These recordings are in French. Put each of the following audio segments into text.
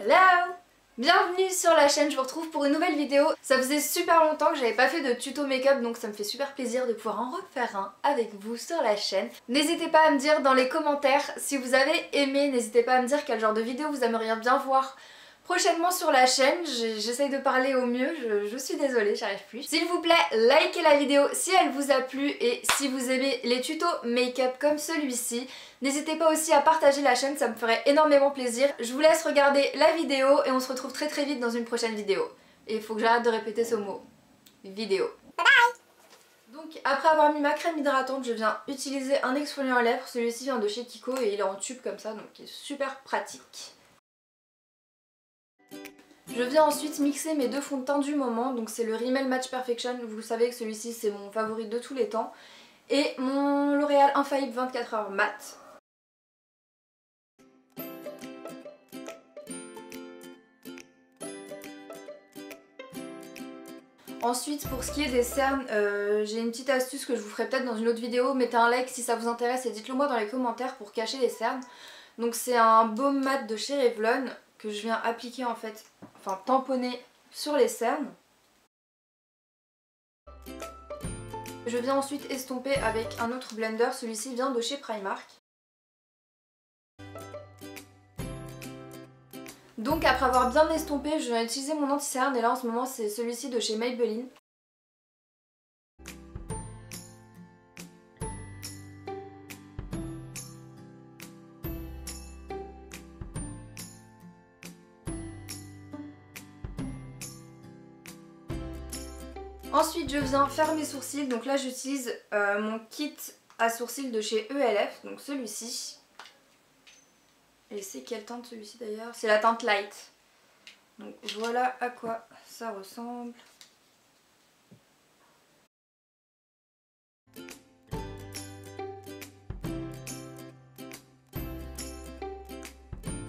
Hello! Bienvenue sur la chaîne, je vous retrouve pour une nouvelle vidéo. Ça faisait super longtemps que j'avais pas fait de tuto make-up, donc ça me fait super plaisir de pouvoir en refaire un avec vous sur la chaîne. N'hésitez pas à me dire dans les commentaires si vous avez aimé, n'hésitez pas à me dire quel genre de vidéo vous aimeriez bien voir prochainement sur la chaîne. J'essaye de parler au mieux, je suis désolée, j'arrive plus. S'il vous plaît, likez la vidéo si elle vous a plu et si vous aimez les tutos make-up comme celui-ci. N'hésitez pas aussi à partager la chaîne, ça me ferait énormément plaisir. Je vous laisse regarder la vidéo et on se retrouve très vite dans une prochaine vidéo. Et il faut que j'arrête de répéter ce mot. Vidéo. Bye bye! Donc après avoir mis ma crème hydratante, je viens utiliser un exfoliant à lèvres. Celui-ci vient de chez Kiko et il est en tube comme ça, donc il est super pratique. Je viens ensuite mixer mes deux fonds de teint du moment, donc c'est le Rimmel Match Perfection, vous savez que celui-ci c'est mon favori de tous les temps, et mon L'Oréal Infaillible 24h Mat. Ensuite pour ce qui est des cernes, j'ai une petite astuce que je vous ferai peut-être dans une autre vidéo, mettez un like si ça vous intéresse et dites-le moi dans les commentaires pour cacher les cernes. Donc c'est un baume mat de chez Revlon que je viens appliquer en fait, enfin tamponner sur les cernes. Je viens ensuite estomper avec un autre blender, celui-ci vient de chez Primark. Donc après avoir bien estompé, je viens utiliser mon anti-cerne et là en ce moment c'est celui-ci de chez Maybelline. Ensuite je viens faire mes sourcils, donc là j'utilise mon kit à sourcils de chez ELF, donc celui-ci. Et c'est quelle teinte celui-ci d'ailleurs? C'est la teinte light. Donc voilà à quoi ça ressemble.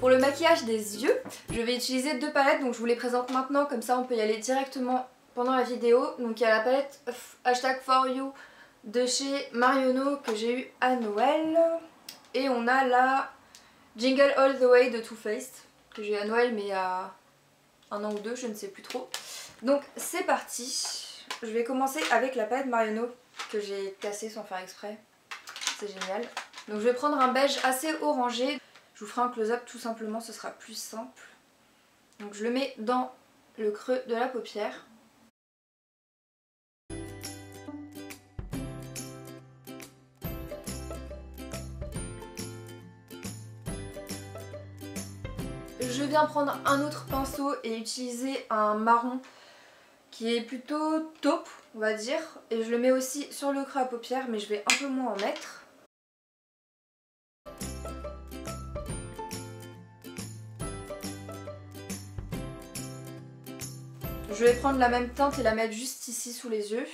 Pour le maquillage des yeux, je vais utiliser deux palettes, donc je vous les présente maintenant, comme ça on peut y aller directement pendant la vidéo. Donc il y a la palette #4you de chez Marionneau que j'ai eu à Noël. Et on a la Jingle All The Way de Too Faced que j'ai eu à Noël mais il y a un an ou deux, je ne sais plus trop. Donc c'est parti. Je vais commencer avec la palette Marionneau que j'ai cassée sans faire exprès. C'est génial. Donc je vais prendre un beige assez orangé. Je vous ferai un close-up tout simplement, ce sera plus simple. Donc je le mets dans le creux de la paupière. Je viens prendre un autre pinceau et utiliser un marron qui est plutôt taupe, on va dire. Et je le mets aussi sur le creux à paupières, mais je vais un peu moins en mettre. Je vais prendre la même teinte et la mettre juste ici sous les yeux.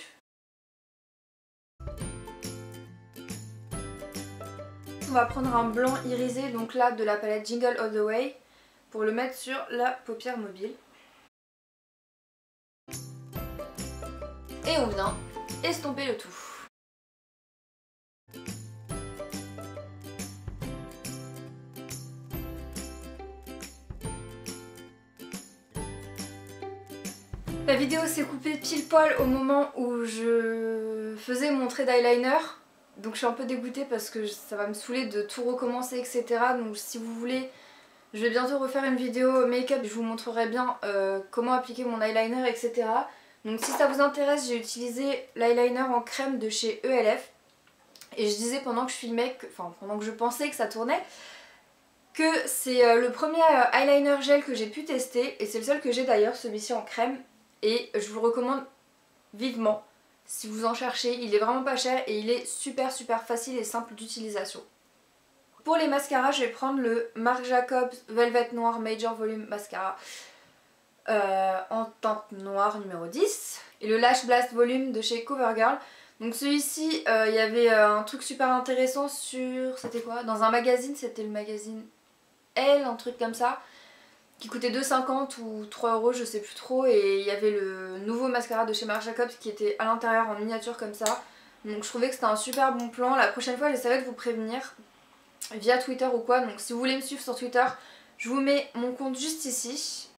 On va prendre un blanc irisé, donc là de la palette Jingle All The Way, pour le mettre sur la paupière mobile. Et on vient estomper le tout. La vidéo s'est coupée pile poil au moment où je faisais mon trait d'eyeliner. Donc je suis un peu dégoûtée parce que ça va me saouler de tout recommencer, etc. Donc si vous voulez, je vais bientôt refaire une vidéo make-up. Je vous montrerai bien comment appliquer mon eyeliner, etc. Donc si ça vous intéresse, j'ai utilisé l'eyeliner en crème de chez ELF. Et je disais pendant que je filmais, pendant que je pensais que ça tournait, que c'est le premier eyeliner gel que j'ai pu tester. Et c'est le seul que j'ai d'ailleurs, celui-ci en crème. Et je vous le recommande vivement si vous en cherchez. Il est vraiment pas cher et il est super facile et simple d'utilisation. Pour les mascaras, je vais prendre le Marc Jacobs Velvet Noir Major Volume Mascara en teinte noire numéro 10. Et le Lash Blast Volume de chez CoverGirl. Donc celui-ci, il y avait un truc super intéressant sur... C'était quoi? Dans un magazine, c'était le magazine Elle, un truc comme ça, qui coûtait 2,50 ou 3 €, je sais plus trop, et il y avait le nouveau mascara de chez Marc Jacobs qui était à l'intérieur en miniature comme ça. Donc je trouvais que c'était un super bon plan. La prochaine fois j'essaierai de vous prévenir via Twitter ou quoi, donc si vous voulez me suivre sur Twitter, Je vous mets mon compte juste ici.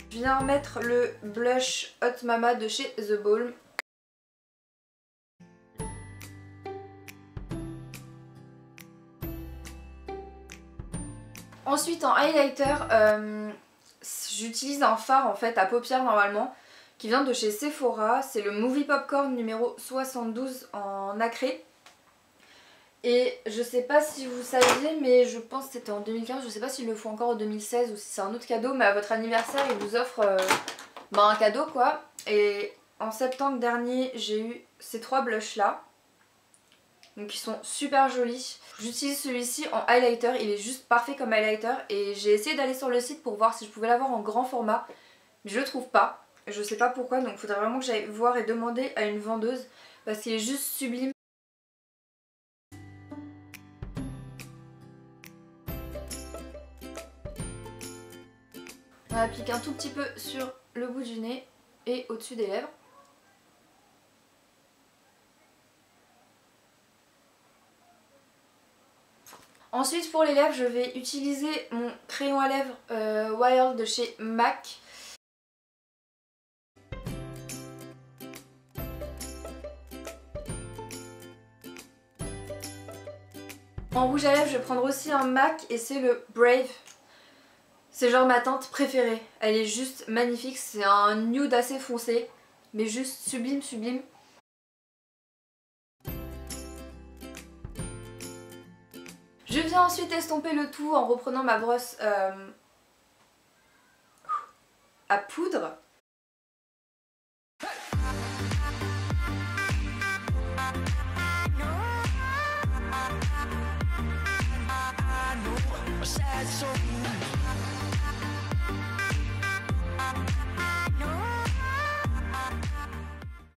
Je viens mettre le blush Hot Mama de chez The Balm. Ensuite en highlighter, j'utilise un fard en fait à paupières normalement qui vient de chez Sephora. C'est le Movie Popcorn numéro 72 en nacré. Et je sais pas si vous saviez, mais je pense que c'était en 2015, je sais pas s'ils le font encore en 2016 ou si c'est un autre cadeau, mais à votre anniversaire ils vous offrent un cadeau quoi. Et en septembre dernier j'ai eu ces 3 blushs là, donc ils sont super jolis. J'utilise celui-ci en highlighter, il est juste parfait comme highlighter et j'ai essayé d'aller sur le site pour voir si je pouvais l'avoir en grand format, mais je le trouve pas, je sais pas pourquoi, donc il faudrait vraiment que j'aille voir et demander à une vendeuse parce qu'il est juste sublime. On applique un tout petit peu sur le bout du nez et au-dessus des lèvres. Ensuite pour les lèvres je vais utiliser mon crayon à lèvres Wild de chez MAC. En rouge à lèvres je vais prendre aussi un MAC et c'est le Brave. C'est genre ma teinte préférée, elle est juste magnifique, c'est un nude assez foncé, mais juste sublime sublime. Je viens ensuite estomper le tout en reprenant ma brosse à poudre.